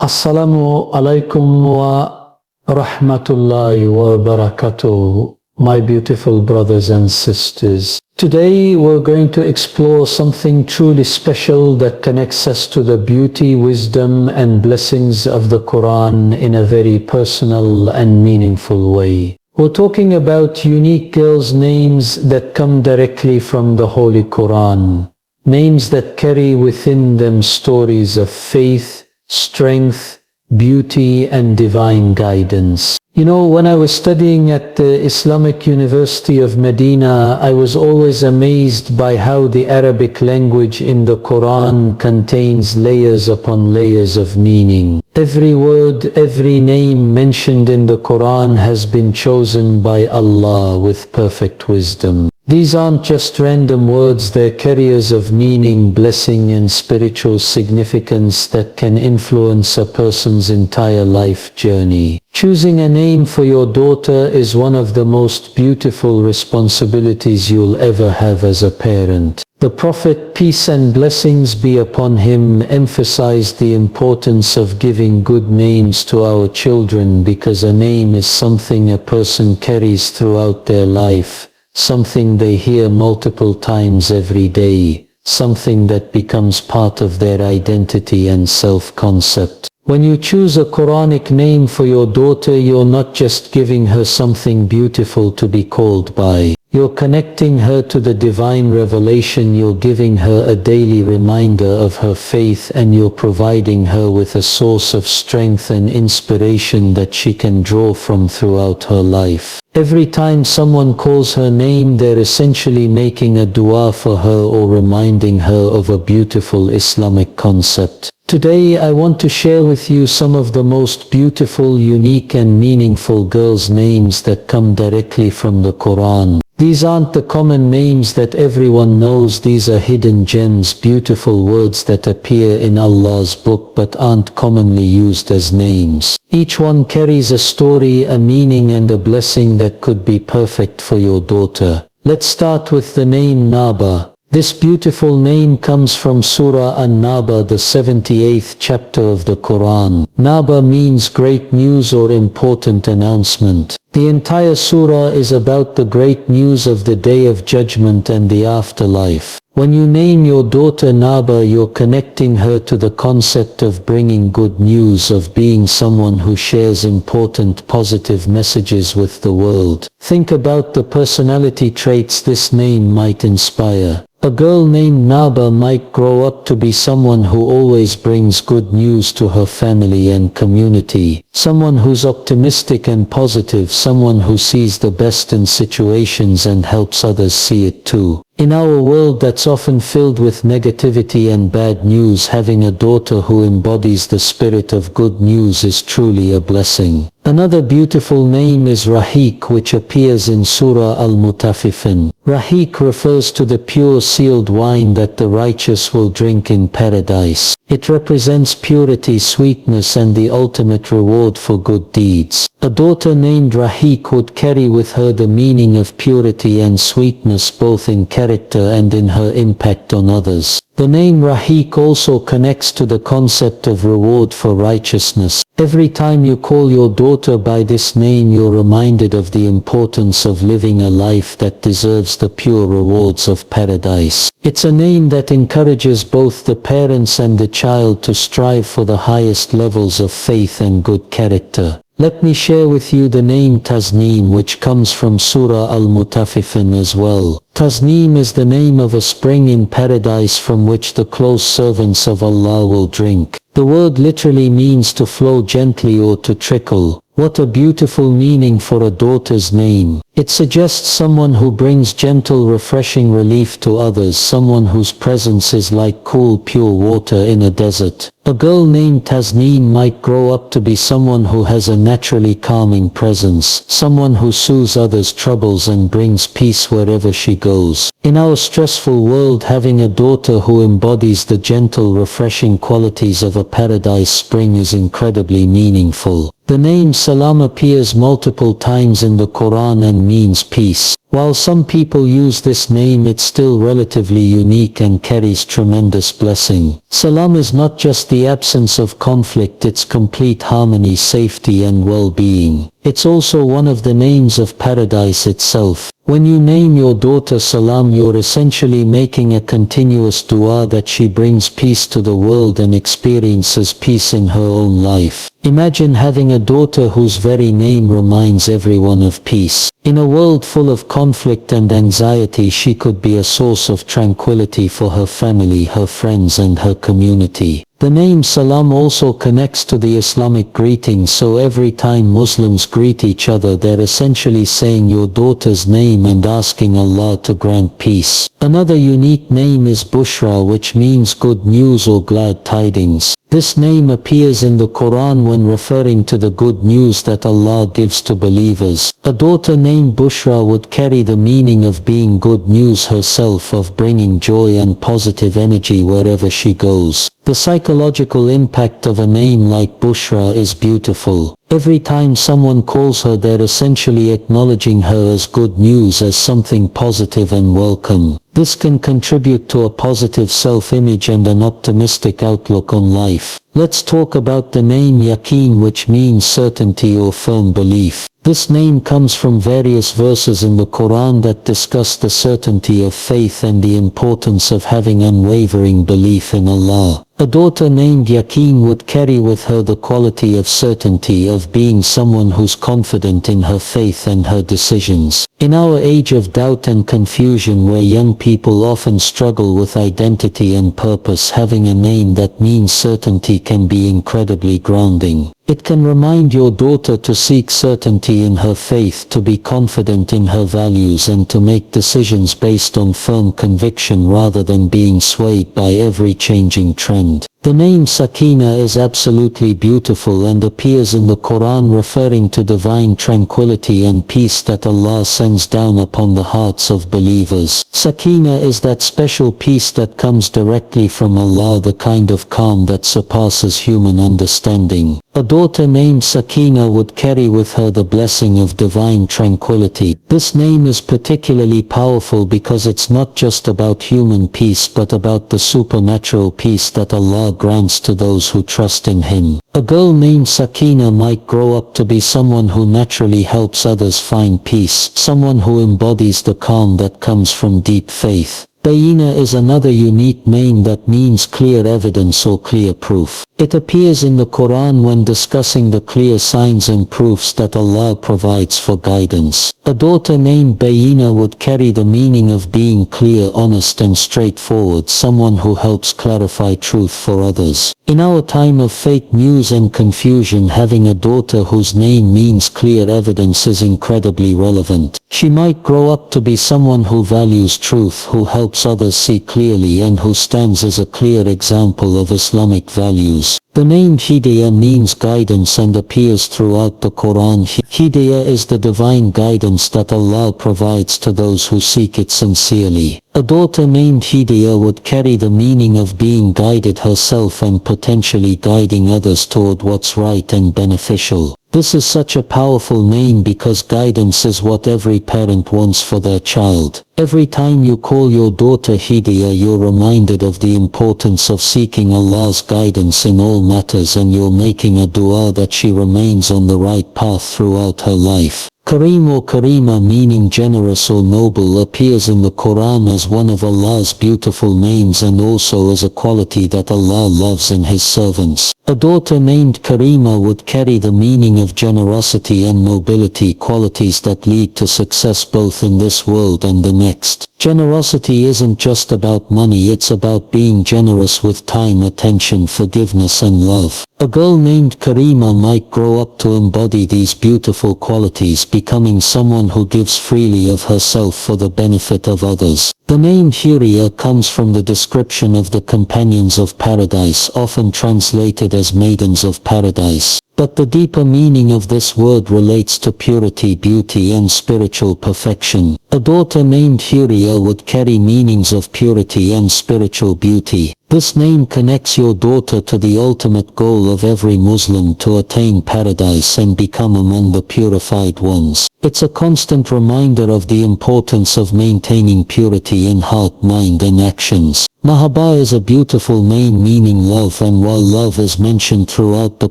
Assalamu alaikum wa rahmatullahi wa barakatuh, my beautiful brothers and sisters. Today we're going to explore something truly special that connects us to the beauty, wisdom and blessings of the Quran in a very personal and meaningful way. We're talking about unique girls' names that come directly from the Holy Quran. Names that carry within them stories of faith, strength, beauty and divine guidance. You know, when I was studying at the Islamic University of Medina, I was always amazed by how the Arabic language in the Quran contains layers upon layers of meaning. Every word, every name mentioned in the Quran has been chosen by Allah with perfect wisdom. These aren't just random words, they're carriers of meaning, blessing and spiritual significance that can influence a person's entire life journey. Choosing a name for your daughter is one of the most beautiful responsibilities you'll ever have as a parent. The Prophet, peace and blessings be upon him, emphasized the importance of giving good names to our children because a name is something a person carries throughout their life. Something they hear multiple times every day, something that becomes part of their identity and self-concept. When you choose a Quranic name for your daughter, you're not just giving her something beautiful to be called by. You're connecting her to the divine revelation, you're giving her a daily reminder of her faith, and you're providing her with a source of strength and inspiration that she can draw from throughout her life. Every time someone calls her name, they're essentially making a dua for her or reminding her of a beautiful Islamic concept. Today I want to share with you some of the most beautiful, unique and meaningful girls' names that come directly from the Quran. These aren't the common names that everyone knows, these are hidden gems, beautiful words that appear in Allah's book but aren't commonly used as names. Each one carries a story, a meaning and a blessing that could be perfect for your daughter. Let's start with the name Naba. This beautiful name comes from Surah An-Naba, the 78th chapter of the Quran. Naba means great news or important announcement. The entire surah is about the great news of the Day of Judgment and the afterlife. When you name your daughter Naba, you're connecting her to the concept of bringing good news, of being someone who shares important positive messages with the world. Think about the personality traits this name might inspire. A girl named Naba might grow up to be someone who always brings good news to her family and community. Someone who's optimistic and positive, someone who sees the best in situations and helps others see it too. In our world that's often filled with negativity and bad news, having a daughter who embodies the spirit of good news is truly a blessing. Another beautiful name is Rahiq, which appears in Surah Al-Mutaffifin. Rahiq refers to the pure sealed wine that the righteous will drink in paradise. It represents purity, sweetness and the ultimate reward for good deeds. A daughter named Rahiq would carry with her the meaning of purity and sweetness both in character and in her impact on others. The name Rahiq also connects to the concept of reward for righteousness. Every time you call your daughter by this name, you're reminded of the importance of living a life that deserves the pure rewards of paradise. It's a name that encourages both the parents and the child to strive for the highest levels of faith and good character. Let me share with you the name Tasneem, which comes from Surah Al-Mutaffifin as well. Tasneem is the name of a spring in paradise from which the close servants of Allah will drink. The word literally means to flow gently or to trickle. What a beautiful meaning for a daughter's name. It suggests someone who brings gentle, refreshing relief to others, someone whose presence is like cool, pure water in a desert. A girl named Tasneem might grow up to be someone who has a naturally calming presence, someone who soothes others' troubles and brings peace wherever she goes. In our stressful world, having a daughter who embodies the gentle, refreshing qualities of a paradise spring is incredibly meaningful. The name Salam appears multiple times in the Quran and means peace. While some people use this name, it's still relatively unique and carries tremendous blessing. Salam is not just the absence of conflict, it's complete harmony, safety and well-being. It's also one of the names of paradise itself. When you name your daughter Salam, you're essentially making a continuous dua that she brings peace to the world and experiences peace in her own life. Imagine having a daughter whose very name reminds everyone of peace. In a world full of conflict and anxiety, she could be a source of tranquility for her family, her friends and her community. The name Salam also connects to the Islamic greeting, so every time Muslims greet each other, they're essentially saying your daughter's name and asking Allah to grant peace. Another unique name is Bushra, which means good news or glad tidings. This name appears in the Qur'an when referring to the good news that Allah gives to believers. A daughter named Bushra would carry the meaning of being good news herself, of bringing joy and positive energy wherever she goes. The psychological impact of a name like Bushra is beautiful. Every time someone calls her, they're essentially acknowledging her as good news, as something positive and welcome. This can contribute to a positive self-image and an optimistic outlook on life. Let's talk about the name Yaqeen, which means certainty or firm belief. This name comes from various verses in the Qur'an that discuss the certainty of faith and the importance of having unwavering belief in Allah. A daughter named Yaqeen would carry with her the quality of certainty, of being someone who's confident in her faith and her decisions. In our age of doubt and confusion, where young people often struggle with identity and purpose, having a name that means certainty can be incredibly grounding. It can remind your daughter to seek certainty in her faith, to be confident in her values and to make decisions based on firm conviction rather than being swayed by every changing trend. The name Sakina is absolutely beautiful and appears in the Quran referring to divine tranquility and peace that Allah sends down upon the hearts of believers. Sakina is that special peace that comes directly from Allah, the kind of calm that surpasses human understanding. A daughter named Sakina would carry with her the blessing of divine tranquility. This name is particularly powerful because it's not just about human peace but about the supernatural peace that Allah grants to those who trust in Him. A girl named Sakina might grow up to be someone who naturally helps others find peace, someone who embodies the calm that comes from deep faith. Bayina is another unique name that means clear evidence or clear proof. It appears in the Quran when discussing the clear signs and proofs that Allah provides for guidance. A daughter named Bayina would carry the meaning of being clear, honest and straightforward, someone who helps clarify truth for others. In our time of fake news and confusion, having a daughter whose name means clear evidence is incredibly relevant. She might grow up to be someone who values truth, who helps others see clearly and who stands as a clear example of Islamic values. The name Hidayah means guidance and appears throughout the Quran. Hidayah is the divine guidance that Allah provides to those who seek it sincerely. A daughter named Hidayah would carry the meaning of being guided herself and potentially guiding others toward what's right and beneficial. This is such a powerful name because guidance is what every parent wants for their child. Every time you call your daughter Hidayah, you're reminded of the importance of seeking Allah's guidance in all matters, and you're making a dua that she remains on the right path throughout her life. Kareem or Karima, meaning generous or noble, appears in the Quran as one of Allah's beautiful names and also as a quality that Allah loves in His servants. A daughter named Karima would carry the meaning of generosity and nobility, qualities that lead to success both in this world and the next. Generosity isn't just about money, it's about being generous with time, attention, forgiveness and love. A girl named Karima might grow up to embody these beautiful qualities, becoming someone who gives freely of herself for the benefit of others. The name Huriya comes from the description of the companions of paradise, often translated as maidens of paradise. But the deeper meaning of this word relates to purity, beauty and spiritual perfection. A daughter named Huriya would carry meanings of purity and spiritual beauty. This name connects your daughter to the ultimate goal of every Muslim, to attain paradise and become among the purified ones. It's a constant reminder of the importance of maintaining purity in heart, mind and actions. Mahaba is a beautiful name meaning love, and while love is mentioned throughout the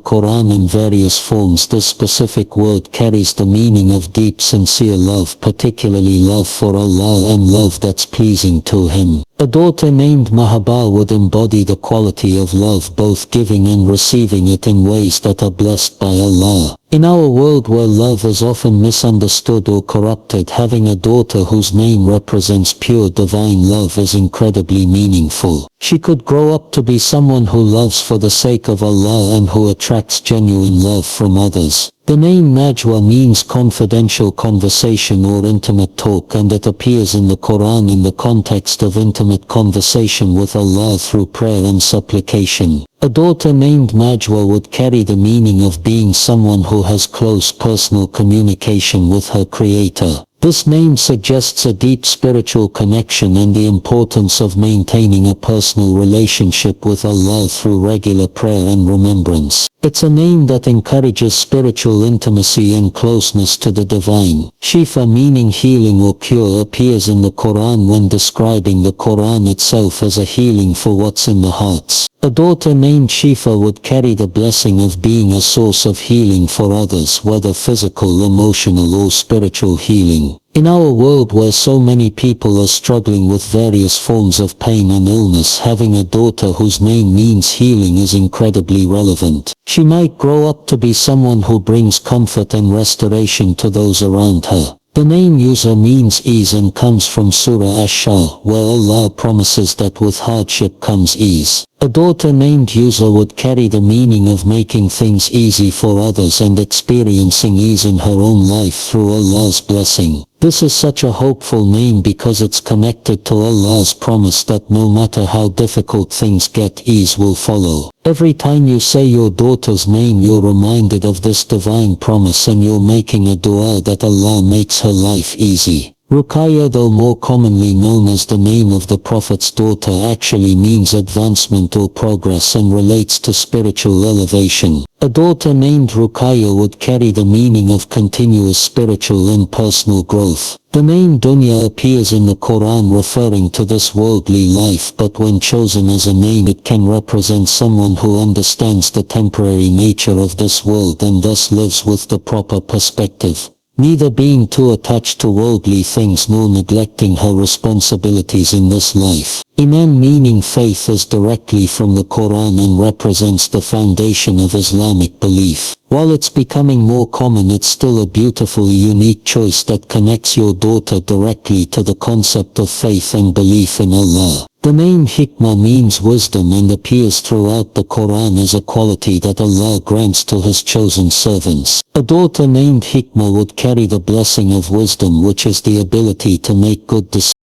Quran in various forms, this specific word carries the meaning of deep sincere love, particularly love for Allah and love that's pleasing to Him. A daughter named Mahaba would embody the quality of love, both giving and receiving it in ways that are blessed by Allah. In our world where love is often misunderstood or corrupted, having a daughter whose name represents pure divine love is incredibly meaningful. She could grow up to be someone who loves for the sake of Allah and who attracts genuine love from others. The name Najwa means confidential conversation or intimate talk, and it appears in the Quran in the context of intimate conversation with Allah through prayer and supplication. A daughter named Najwa would carry the meaning of being someone who has close personal communication with her Creator. This name suggests a deep spiritual connection and the importance of maintaining a personal relationship with Allah through regular prayer and remembrance. It's a name that encourages spiritual intimacy and closeness to the divine. Shifa, meaning healing or cure, appears in the Quran when describing the Quran itself as a healing for what's in the hearts. A daughter named Shifa would carry the blessing of being a source of healing for others, whether physical, emotional or spiritual healing. In our world where so many people are struggling with various forms of pain and illness, having a daughter whose name means healing is incredibly relevant. She might grow up to be someone who brings comfort and restoration to those around her. The name Yusra means ease and comes from Surah Ash-Shah, where Allah promises that with hardship comes ease. A daughter named Yusra would carry the meaning of making things easy for others and experiencing ease in her own life through Allah's blessing. This is such a hopeful name because it's connected to Allah's promise that no matter how difficult things get, ease will follow. Every time you say your daughter's name, you're reminded of this divine promise and you're making a dua that Allah makes her life easy. Ruqayya, though more commonly known as the name of the Prophet's daughter, actually means advancement or progress and relates to spiritual elevation. A daughter named Ruqayya would carry the meaning of continuous spiritual and personal growth. The name Dunya appears in the Quran referring to this worldly life, but when chosen as a name it can represent someone who understands the temporary nature of this world and thus lives with the proper perspective, neither being too attached to worldly things nor neglecting her responsibilities in this life. Iman, meaning faith, is directly from the Quran and represents the foundation of Islamic belief. While it's becoming more common, it's still a beautiful, unique choice that connects your daughter directly to the concept of faith and belief in Allah. The name Hikmah means wisdom and appears throughout the Quran as a quality that Allah grants to His chosen servants. A daughter named Hikmah would carry the blessing of wisdom, which is the ability to make good decisions